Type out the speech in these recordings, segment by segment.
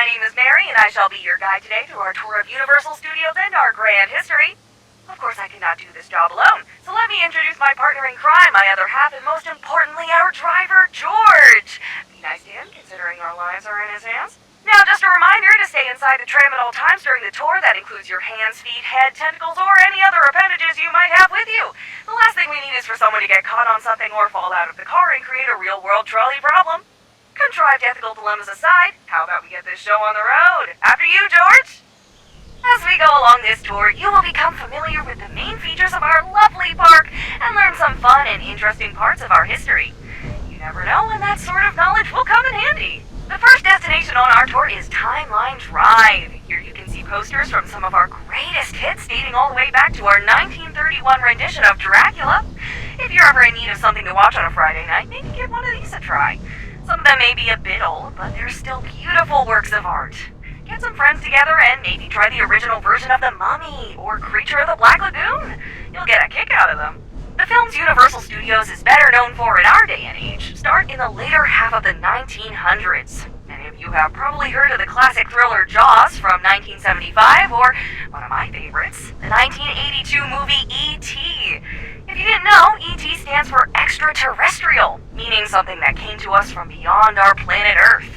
My name is Mary, and I shall be your guide today through our tour of Universal Studios and our grand history. Of course, I cannot do this job alone, so let me introduce my partner in crime, my other half, and most importantly, our driver, George. Be nice to him, considering our lives are in his hands. Now, just a reminder to stay inside the tram at all times during the tour. That includes your hands, feet, head, tentacles, or any other appendages you might have with you. The last thing we need is for someone to get caught on something or fall out of the car and create a real-world trolley problem. Contrived ethical dilemmas aside, how about we get this show on the road? After you, George! As we go along this tour, you will become familiar with the main features of our lovely park and learn some fun and interesting parts of our history. You never know when that sort of knowledge will come in handy. The first destination on our tour is Timeline Drive. Here you can see posters from some of our greatest hits dating all the way back to our 1931 rendition of Dracula. If you're ever in need of something to watch on a Friday night, maybe give one of these a try. Some of them may be a bit old, but they're still beautiful works of art. Get some friends together and maybe try the original version of The Mummy or Creature of the Black Lagoon. You'll get a kick out of them. The films Universal Studios is better known for in our day and age start in the later half of the 1900s. Many of you have probably heard of the classic thriller Jaws from 1975, or one of my favorites, the 1982 movie E.T. If you didn't know, E.T. stands for extraterrestrial, meaning something that came to us from beyond our planet Earth.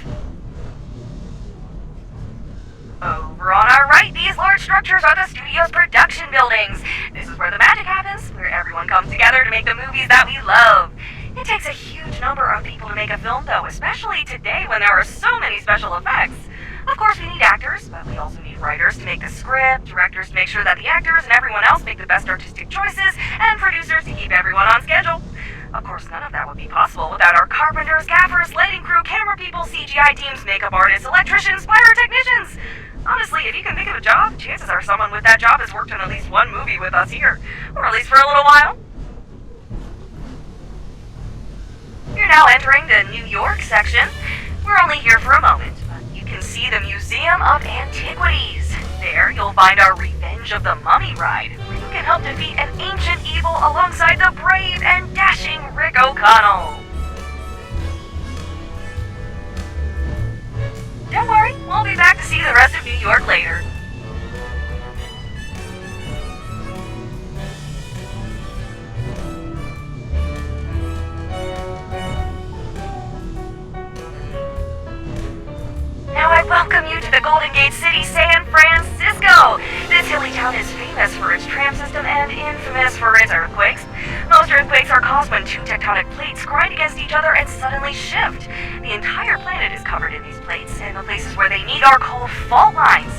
Over on our right, these large structures are the studio's production buildings. This is where the magic happens, where everyone comes together to make the movies that we love. It takes a huge number of people to make a film, though, especially today when there are so many special effects. Of course, we need actors, but we also need writers to make the script, directors to make sure that the actors and everyone else make the best artistic choices, and producers to keep everyone on schedule. Of course, none of that would be possible without our carpenters, gaffers, lighting crew, camera people, CGI teams, makeup artists, electricians, pyrotechnicians. Honestly, if you can think of a job, chances are someone with that job has worked on at least one movie with us here, or at least for a little while. You're now entering the New York section. We're only here for a moment, but you can see the Museum of Antiquities. There, you'll find our Revenge of the Mummy ride, where you can help defeat an ancient evil alongside the brave and dashing Rick O'Connell. Don't worry, we'll be back to see the rest of New York later. Now I welcome you to the Golden Gate City, San Francisco. This hilly town is famous for its tram system and infamous for its earthquakes. Most earthquakes are caused when two tectonic plates grind against each other and suddenly shift. The entire planet is covered in these plates, and the places where they meet are called fault lines.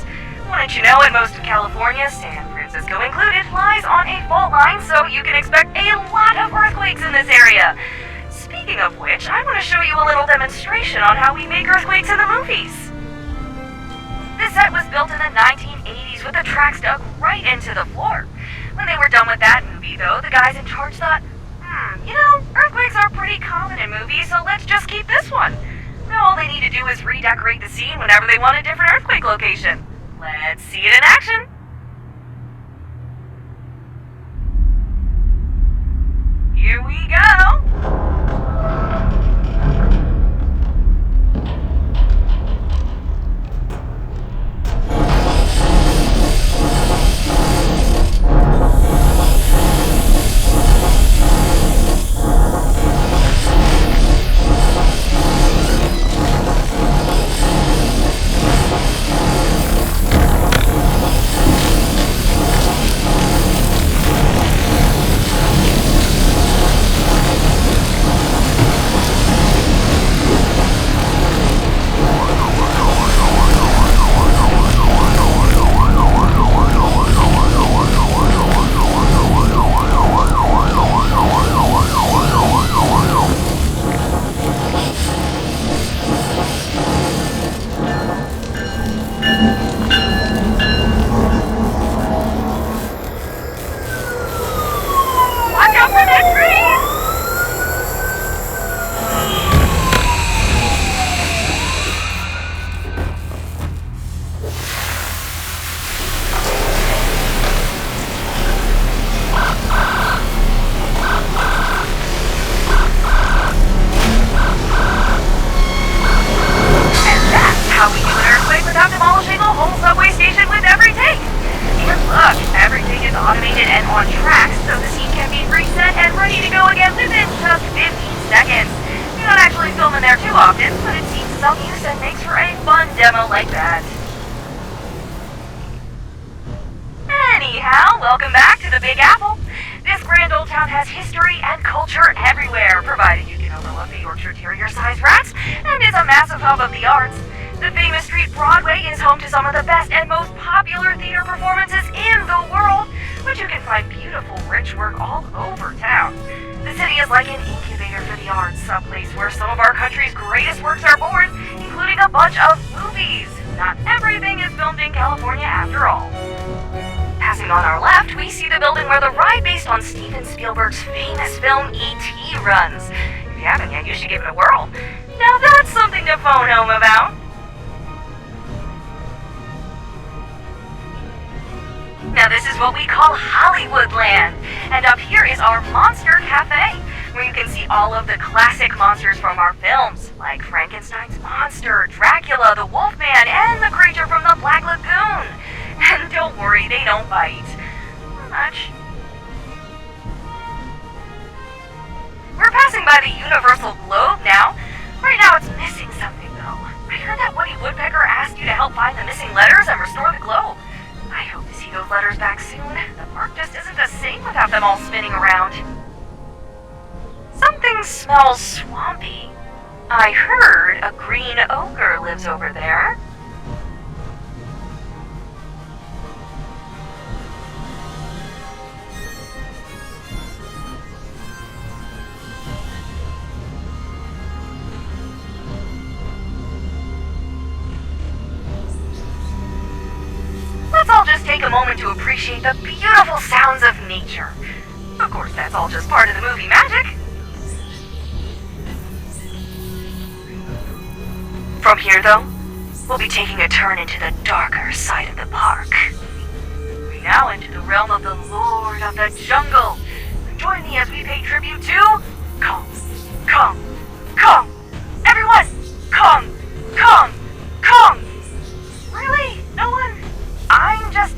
Wouldn't you know, in most of California, San Francisco included, lies on a fault line, so you can expect a lot of earthquakes in this area. Speaking of which, I want to show you a little demonstration on how we make earthquakes in the movies. This set was built in the 1980s with the tracks dug right into the floor. When they were done with that movie, though, the guys in charge thought, earthquakes are pretty common in movies, so let's just keep this one. Now all they need to do is redecorate the scene whenever they want a different earthquake location. Let's see it in action. Here we go. station with every take. And look, everything is automated and on tracks, so the scene can be reset and ready to go again within just 15 seconds. We don't actually film in there too often, but it seems some use and makes for a fun demo like that. Anyhow, welcome back to the Big Apple. This grand old town has history and culture everywhere, provided you can overlook the Yorkshire Terrier-sized rats, and is a massive hub of the arts. The famous street Broadway is home to some of the best and most popular theater performances in the world, but you can find beautiful, rich work all over town. The city is like an incubator for the arts, a place where some of our country's greatest works are born, including a bunch of movies. Not everything is filmed in California after all. Passing on our left, we see the building where the ride based on Steven Spielberg's famous film E.T. runs. If you haven't yet, you should give it a whirl. Now that's something to phone home about. Now this is what we call Hollywoodland, and up here is our Monster Cafe, where you can see all of the classic monsters from our films, like Frankenstein's monster, Dracula, the Wolfman, and the creature from the Black Lagoon. And don't worry, they don't bite much. We're passing by the Universal Globe now. Right now it's missing something though. I heard that Woody Woodpecker asked you to help find the missing letters and restore the globe. I hope to see those letters back soon. The park just isn't the same without them all spinning around. Something smells swampy. I heard a green ogre lives over there. Let's all just take a moment to appreciate the beautiful sounds of nature. Of course, that's all just part of the movie magic. From here, though, we'll be taking a turn into the darker side of the park. We now enter the realm of the Lord of the Jungle. Join me as we pay tribute to Kong. Kong. Kong. Everyone! Kong. Kong. Kong. Really? No one? I'm just...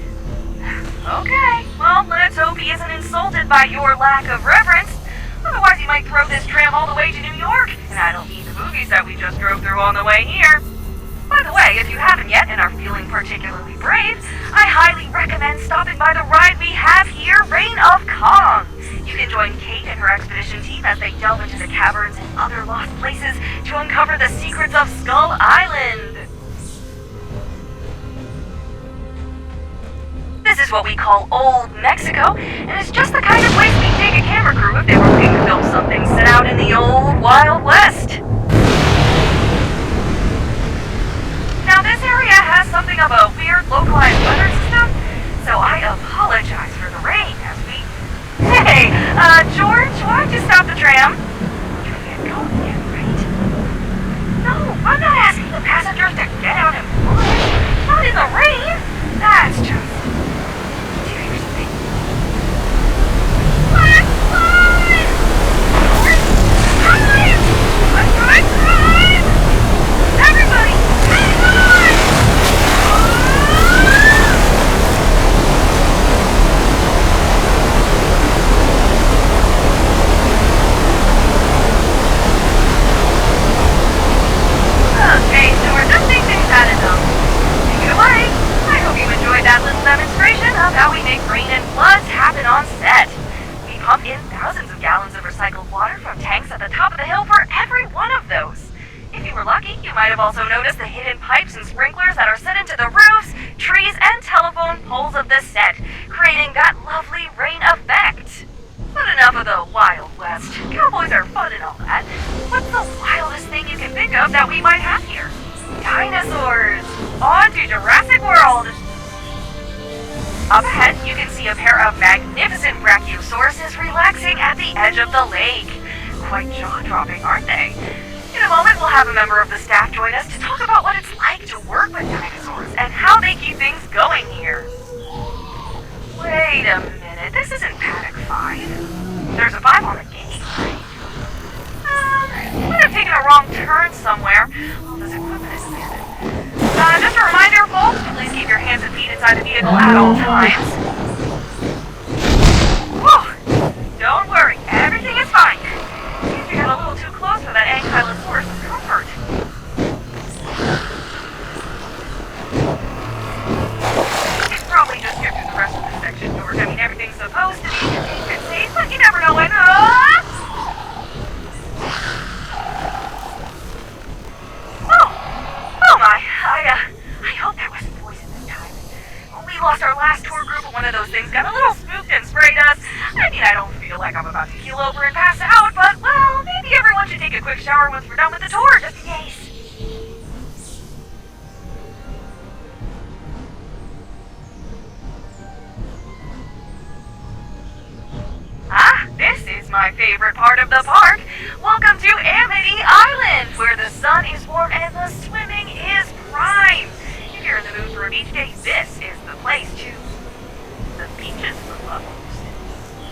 Okay, well, let's hope he isn't insulted by your lack of reverence. Otherwise, he might throw this tram all the way to New York, and I don't mean the movies that we just drove through on the way here. By the way, if you haven't yet and are feeling particularly brave, I highly recommend stopping by the ride we have here, Reign of Kong. You can join Kate and her expedition team as they delve into the caverns and other lost places to uncover the secrets of Skull Island. This is what we call Old Mexico, and it's just the kind of place we'd take a camera crew if they were looking to film something set out in the old Wild West. Now this area has something of a weird localized weather system, so I apologize for the rain as we... Hey, George, why don't you stop the tram? You can't go again, right? No, I'm not asking the passengers to get out and push. Not in the rain. That's just... Everybody, hang on! Okay, so we're just thinking that enough. Take it away. I hope you enjoyed that little demonstration of how we make rain and floods happen on set. We pump in thousands of gallons of recycled water from tanks at the top of the hill for every one of those. If you were lucky, you might have also noticed the hidden pipes and sprinklers that are set into the roofs, trees, and telephone poles of the set, creating that lovely rain effect. But enough of the Wild West. Cowboys are fun and all that. What's the wildest thing you can think of that we might have here? Dinosaurs! On to Jurassic World! Up ahead, you can see a pair of magnificent brachiosauruses relaxing at the edge of the lake. Quite jaw-dropping, aren't they? In a moment, we'll have a member of the staff join us to talk about what it's like to work with dinosaurs and how they keep things going here. Wait a minute, this isn't Paddock 5. There's a 5 on the gate, right? Might have taken a wrong turn somewhere. All this equipment is abandoned. Just a reminder, folks, please keep your hands and feet inside the vehicle at all times. Whew. Don't worry, everything is fine. Seems we got a little too close for that ankylosaurus of comfort. It's probably just get through the rest of this section, George. I mean, everything's supposed to be contained and safe, but you never know when. Oh my! I hope that wasn't poison this time. We lost our last tour group, and one of those things got a little spooked and sprayed us. I mean, I don't feel like I'm about to keel over and pass out, but, well, maybe everyone should take a quick shower once we're done with the tour, just in case. This is my favorite part of the park. Welcome to Amity Island, where the sun is warm and the swimming is prime. If you're in the mood for a beach day, this is the place to... The beaches for lovers.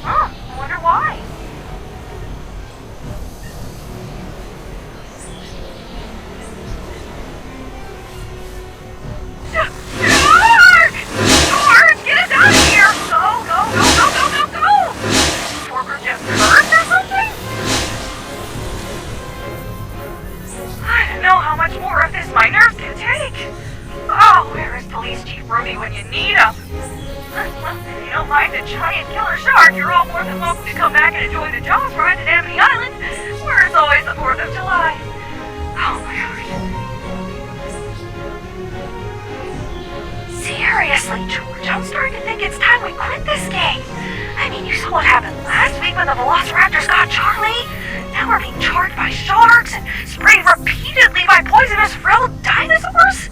Huh, I wonder why. George! George, get us out of here! Go, go, go, go, go, go, go! Or we're just hurt or something? I don't know how much more of this my nerves can take. Oh, where is Police Chief Ruby when you need him? Well, if you don't mind the giant killer shark, you're all more than welcome to come back and enjoy the Jaws ride at Amity Island, where it's always the 4th of July. Oh my gosh. Seriously, George, I'm starting to think it's time we quit this game. I mean, you saw what happened last week when the Velociraptors got Charlie. Now we're being charged by sharks and sprayed repeatedly by poisonous frilled dinosaurs.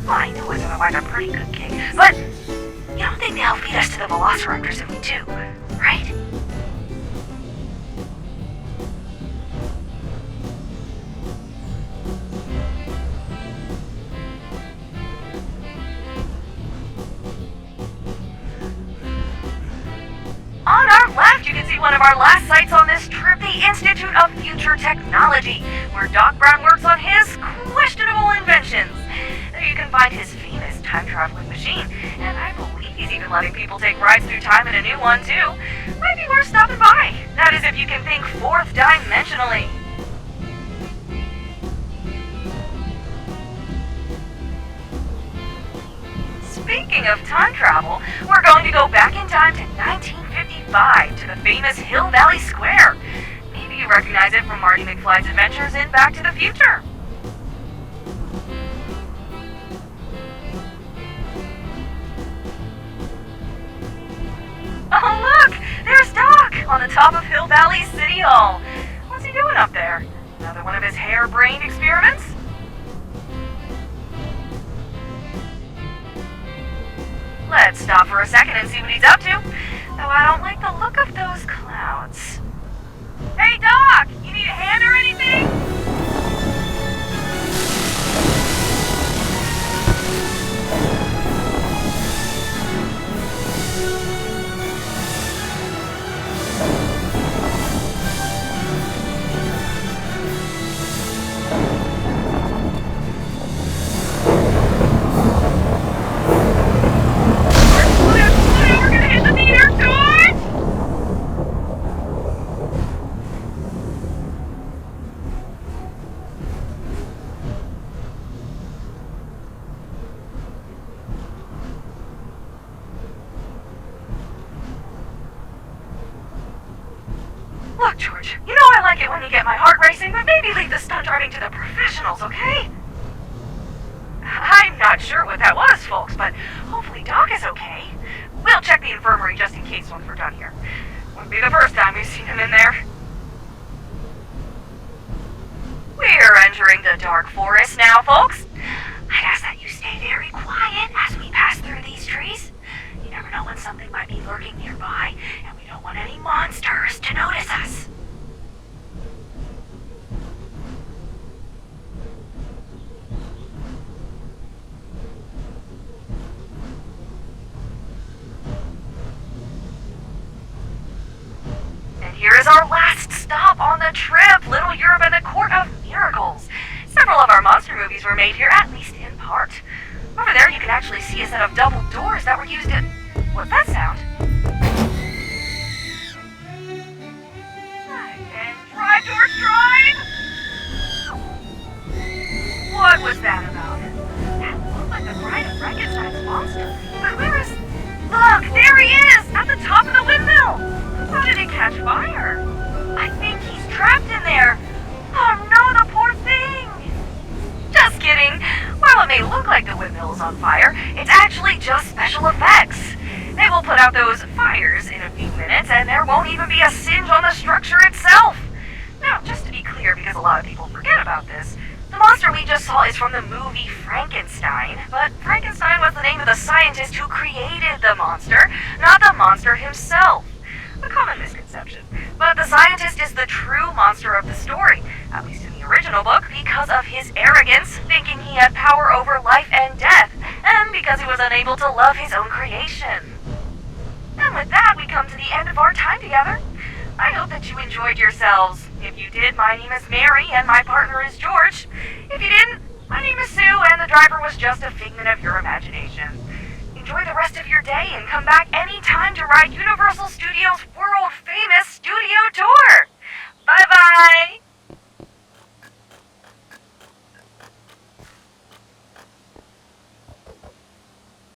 Well, I know it's otherwise a pretty good gig, but you don't think they'll feed us to the Velociraptors if we do, right? On our left, you can see one of our last sites on this trip, the Institute of Future Technology, where Doc Brown works on his questionable inventions. There you can find his famous time-traveling machine, and I believe he's even letting people take rides through time in a new one, too. Might be worth stopping by. That is if you can think fourth dimensionally. Speaking of time travel, we're going to go back in time to 1955 to the famous Hill Valley Square. Maybe you recognize it from Marty McFly's adventures in Back to the Future. Oh look! There's Doc on the top of Hill Valley City Hall. What's he doing up there? Another one of his harebrained experiments? Let's stop for a second and see what he's up to. Though I don't like the look of those clouds. Hey Doc! You need a hand or anything? Look, George, you know I like it when you get my heart racing, but maybe leave the stunt driving to the professionals, okay? I'm not sure what that was, folks, but hopefully Doc is okay. We'll check the infirmary just in case once we're done here. Wouldn't be the first time we've seen him in there. We're entering the dark forest now, folks. I'd ask that you stay very quiet as we pass through these trees. You never know when something might be lurking nearby, and we don't want any monsters to notice us. And here is our last stop on the trip, Little Europe and the Court of Miracles. Several of our monster movies were made here, at least in part. But over there, you can actually see a set of double doors that were used in... What's that sound? And drive, George, drive! What was that about? That looked like the bride of Frankenstein's monster. But where is... Look, there he is! At the top of the windmill! How did it catch fire? I think he's trapped in there. Oh no, the poor thing! Just kidding. While it may look like the windmill is on fire, it's actually just special effects. They will put out those fires in a few minutes, and there won't even be a singe on the structure itself. Now, just to be clear, because a lot of people forget about this, the monster we just saw is from the movie Frankenstein, but Frankenstein was the name of the scientist who created the monster, not the monster himself. A common misconception. But the scientist is the true monster of the story, at least in the original book, because of his arrogance, thinking he had power over life and death, and because he was unable to love his own creation. And with that, we come to the end of our time together. I hope that you enjoyed yourselves. If you did, my name is Mary, and my partner is George. If you didn't, my name is Sue, and the driver was just a figment of your imagination. Enjoy the rest of your day, and come back anytime to ride Universal Studios' world-famous studio tour!